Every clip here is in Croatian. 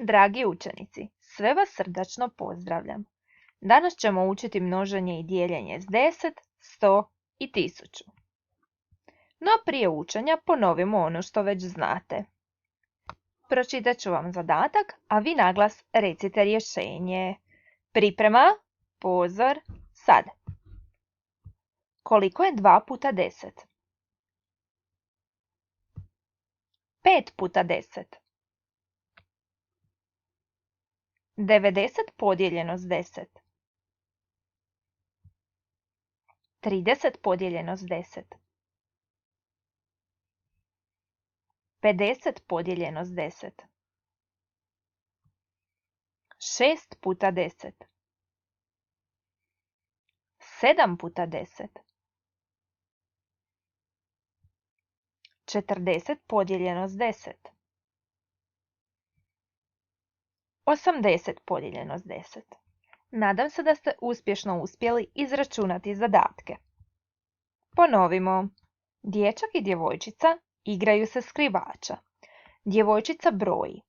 Dragi učenici, sve vas srdačno pozdravljam. Danas ćemo učiti množenje i dijeljenje s 10, 100 i 1000. No prije učenja ponovimo ono što već znate. Pročitat ću vam zadatak, a vi naglas recite rješenje. Priprema, pozor, sad. Koliko je 2 puta 10? 5 puta 10. 90 podijeljeno s 10. 30 podijeljeno s 10. 50 podijeljeno s 10. 6 puta 10. 7 puta 10. 40 podijeljeno s 10. 80 podijeljeno s 10. Nadam se da ste uspješno uspjeli izračunati zadatke. Ponovimo. Dječak i djevojčica igraju se skrivača. Djevojčica broji.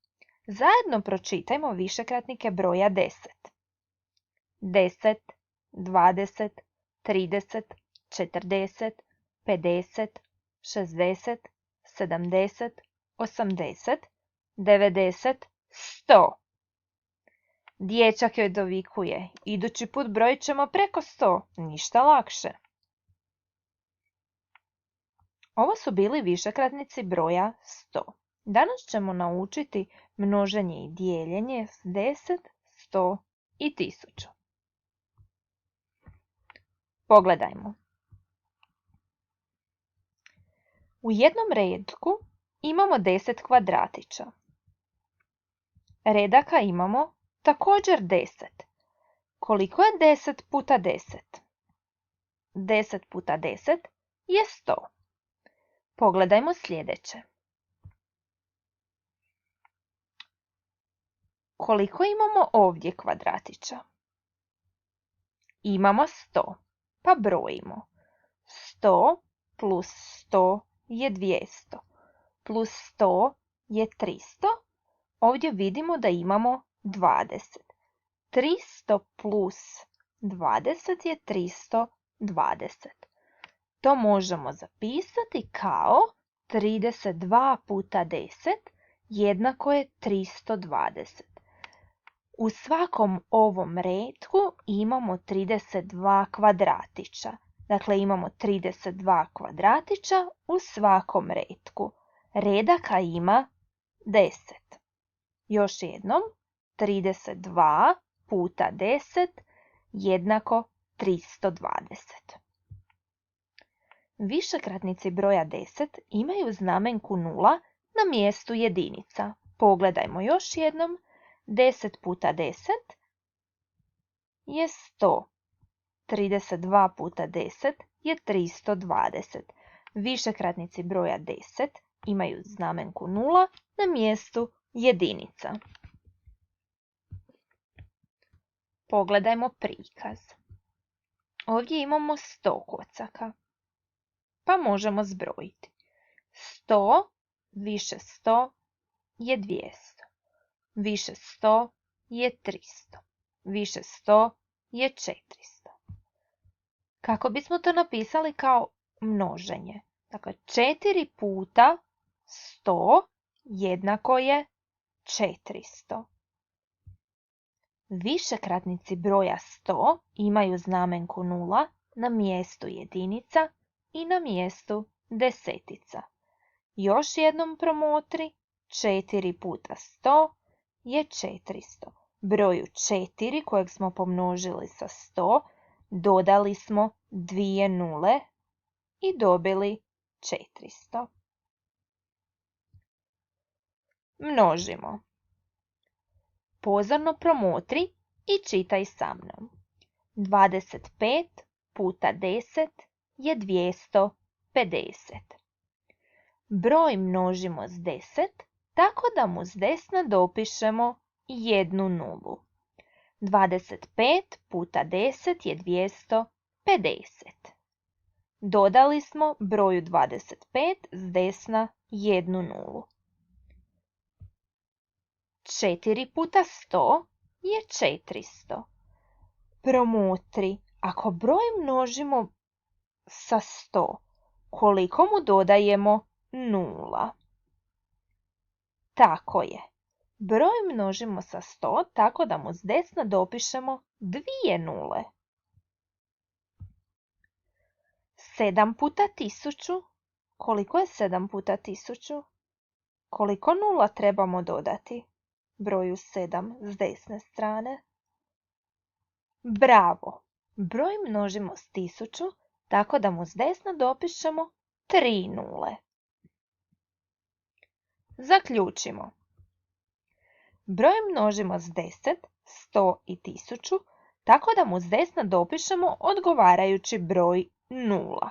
Zajedno pročitajmo višekratnike broja 10. 10, 20, 30, 40, 50, 60, 70, 80, 90, 100. Dječak joj dovikuje, idući put brojit ćemo preko 100, ništa lakše. Ovo su bili višekratnici broja 100. Danas ćemo naučiti množenje i dijeljenje s 10, 100 i 1000. Pogledajmo. U jednom redku imamo 10 kvadratića. Redaka imamo također 10. Koliko je 10 puta 10? 10 puta 10 je 100. Pogledajmo sljedeće. Koliko imamo ovdje kvadratića? Imamo 100, pa brojimo. 100 plus 100 je 200, plus 100 je 300. Ovdje vidimo da imamo 20. 300 plus 20 je 320. To možemo zapisati kao 32 puta 10 jednako je 320. U svakom ovom retku imamo 32 kvadratića. Dakle, imamo 32 kvadratića u svakom retku. Redaka ima 10. Još jednom, 32 puta 10 jednako 320. Višekratnici broja 10 imaju znamenku 0 na mjestu jedinica. Pogledajmo još jednom. 10 puta 10 je 100. 32 puta 10 je 320. Višekratnici broja 10 imaju znamenku 0 na mjestu jedinica. Pogledajmo prikaz. Ovdje imamo 100 kocaka, pa možemo zbrojiti. 100 više 100 je 200. Više 100 je 300. Više 100 je 400. Kako bismo to napisali kao množenje? Dakle, 4 puta 100 jednako je 400. Višekratnici broja 100 imaju znamenku 0 na mjestu jedinica i na mjestu desetica. Još jednom promotri. 4 puta 100 je 400. Broju 4 kojeg smo pomnožili sa 100 dodali smo 2 nule i dobili 400. Množimo. Pozorno promotri i čitaj sa mnom. 25 puta 10 je 250. Broj množimo s 10 tako da mu s desna dopišemo 1 nulu. 25 puta 10 je 250. Dodali smo broju 25 s desna 1 nulu. 4 puta 100 je 400. Promotri, ako broj množimo sa 100, koliko mu dodajemo 0? Tako je. Broj množimo sa 100 tako da mu s desna dopišemo 2 nule. 7 puta 1000. Koliko je 7 puta 1000? Koliko nula trebamo dodati broju 7 s desne strane? Bravo! Broj množimo s 1000 tako da mu s desna dopišemo 3 nule. Zaključimo. Broj množimo s 10, 100 i 1000 tako da mu s desna dopišemo odgovarajući broj 0.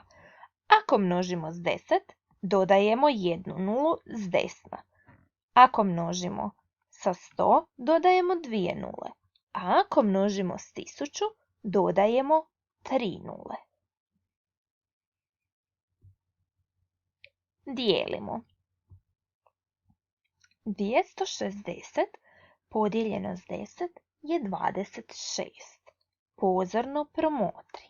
Ako množimo s 10, dodajemo 1 nulu s desna. Ako množimo sa 100, dodajemo 2 nule. A ako množimo s 1000, dodajemo 3 nule. Dijelimo. 260 podijeljeno s 10 je 26. Pozorno promotri.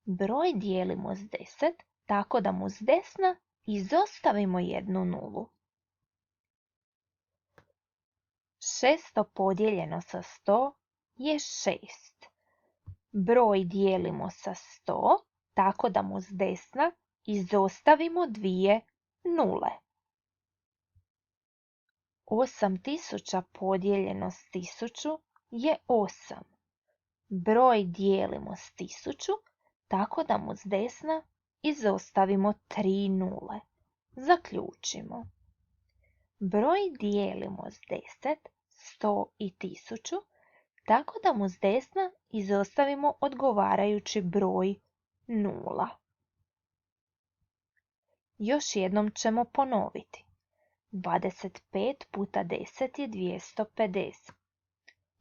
Broj dijelimo s 10 tako da mu s desna izostavimo 1 nulu. 600 podijeljeno sa 100 je 6. Broj dijelimo sa 100 tako da mu s desna izostavimo 2 nule. 8000 podijeljeno s 1000 je 8. Broj dijelimo s 1000 tako da mu s desna izostavimo 3 nule. Zaključimo. Broj dijelimo s 10, 100 i 1000 tako da mu s desna izostavimo odgovarajući broj 0. Još jednom ćemo ponoviti. 25 puta 10 je 250.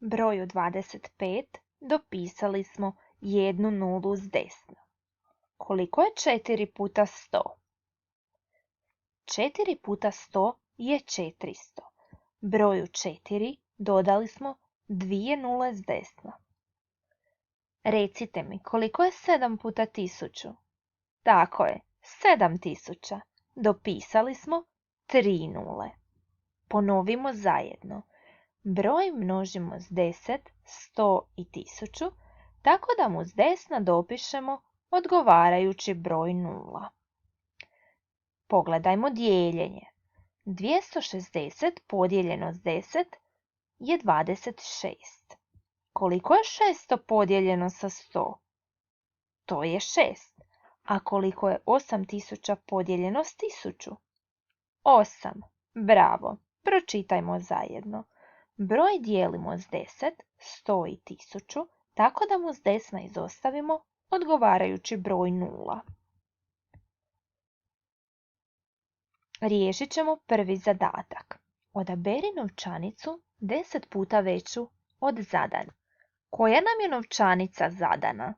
Broju 25 dopisali smo 1 nulu s desna. Koliko je 4 puta 100? 4 puta 100 je 400. Broju 4 dodali smo 2 nule s desna. Recite mi, koliko je 7 puta 1000? Tako je, 7000. Dopisali smo 3 nule. Ponovimo zajedno. Broj množimo s 10, 100 i 1000, tako da mu s desna dopišemo odgovarajući broj 0. Pogledajmo dijeljenje. 260 podijeljeno s 10 je 26. Koliko je 600 podijeljeno sa 100? To je 6. A koliko je 8000 podijeljeno s 1000? 8. Bravo. Pročitajmo zajedno. Broj dijelimo s 10, 100 i 1000, tako da mu s desna izostavimo odgovarajući broj 0. Riješit ćemo prvi zadatak. Odaberi novčanicu 10 puta veću od zadane. Koja nam je novčanica zadana?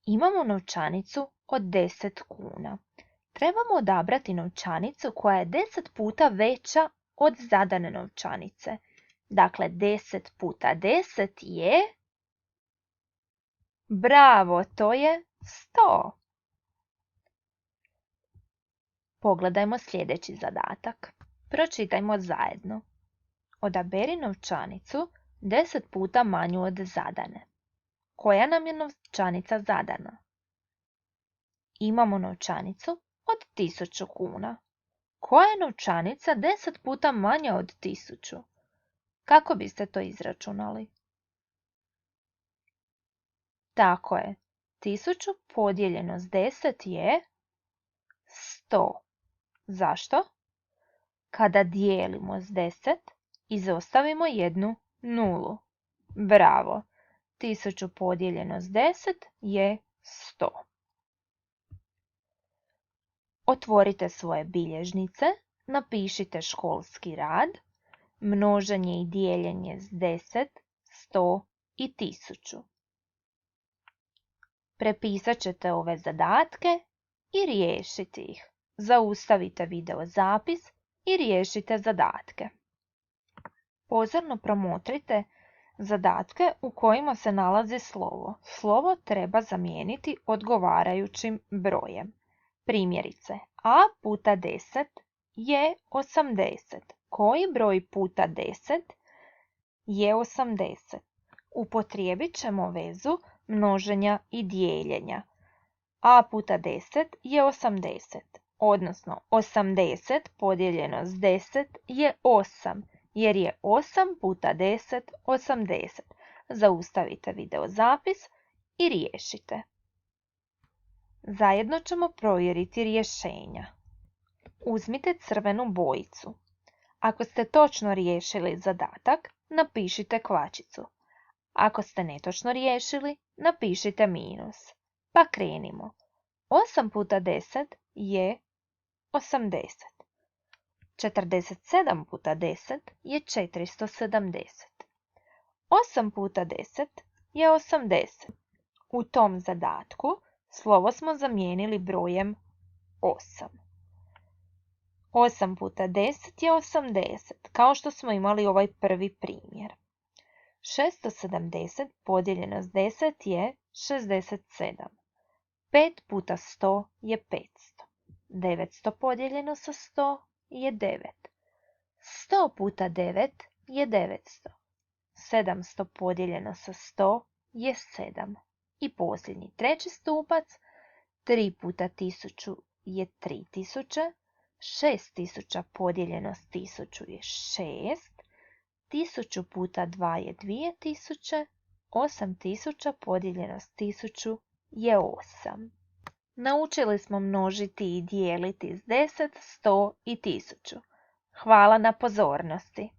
Imamo novčanicu od 10 kuna. Trebamo odabrati novčanicu koja je 10 puta veća od zadane novčanice. Dakle, 10 puta 10 je... Bravo, to je 100. Pogledajmo sljedeći zadatak. Pročitajmo zajedno. Odaberi novčanicu 10 puta manju od zadane. Koja nam je novčanica zadana? Imamo novčanicu od 1000 kuna. Koja je novčanica 10 puta manja od 1000? Kako biste to izračunali? Tako je. 1000 podijeljeno s 10 je 100. Zašto? Kada dijelimo s 10, izostavimo 1 nulu. Bravo. 1000 podijeljeno s 10 je 100. Otvorite svoje bilježnice, napišite školski rad, množenje i dijeljenje s 10, 100 i 1000. Prepisat ćete ove zadatke i riješiti ih. Zaustavite video zapis i riješite zadatke. Pozorno promotrite zadatke u kojima se nalazi slovo. Slovo treba zamijeniti odgovarajućim brojem. Primjerice, a puta 10 je 80. Koji broj puta 10 je 80? Upotrijebit ćemo vezu množenja i dijeljenja. A puta 10 je 80, odnosno 80 podijeljeno s 10 je 8, jer je 8 puta 10 80. Zaustavite video zapis i riješite. Zajedno ćemo provjeriti rješenja. Uzmite crvenu bojicu. Ako ste točno riješili zadatak, napišite kvačicu. Ako ste netočno riješili, napišite minus. Pa krenimo. 8 puta 10 je 80. 47 puta 10 je 470. 8 puta 10 je 80. U tom zadatku slovo smo zamijenili brojem 8. 8 puta 10 je 80, kao što smo imali ovaj prvi primjer. 670 podijeljeno s 10 je 67. 5 puta 100 je 500. 900 podijeljeno sa 100 je 9. 100 puta 9 je 900. 700 podijeljeno sa 100 je 7. I posljednji treći stupac, 3 puta 1000 je 3000. 6000 podijeljeno s 1000 je 6. 1000 puta 2 je 2000. 8000 podijeljeno s 1000 je 8. Naučili smo množiti i dijeliti s 10, 100 i 1000. Hvala na pozornosti.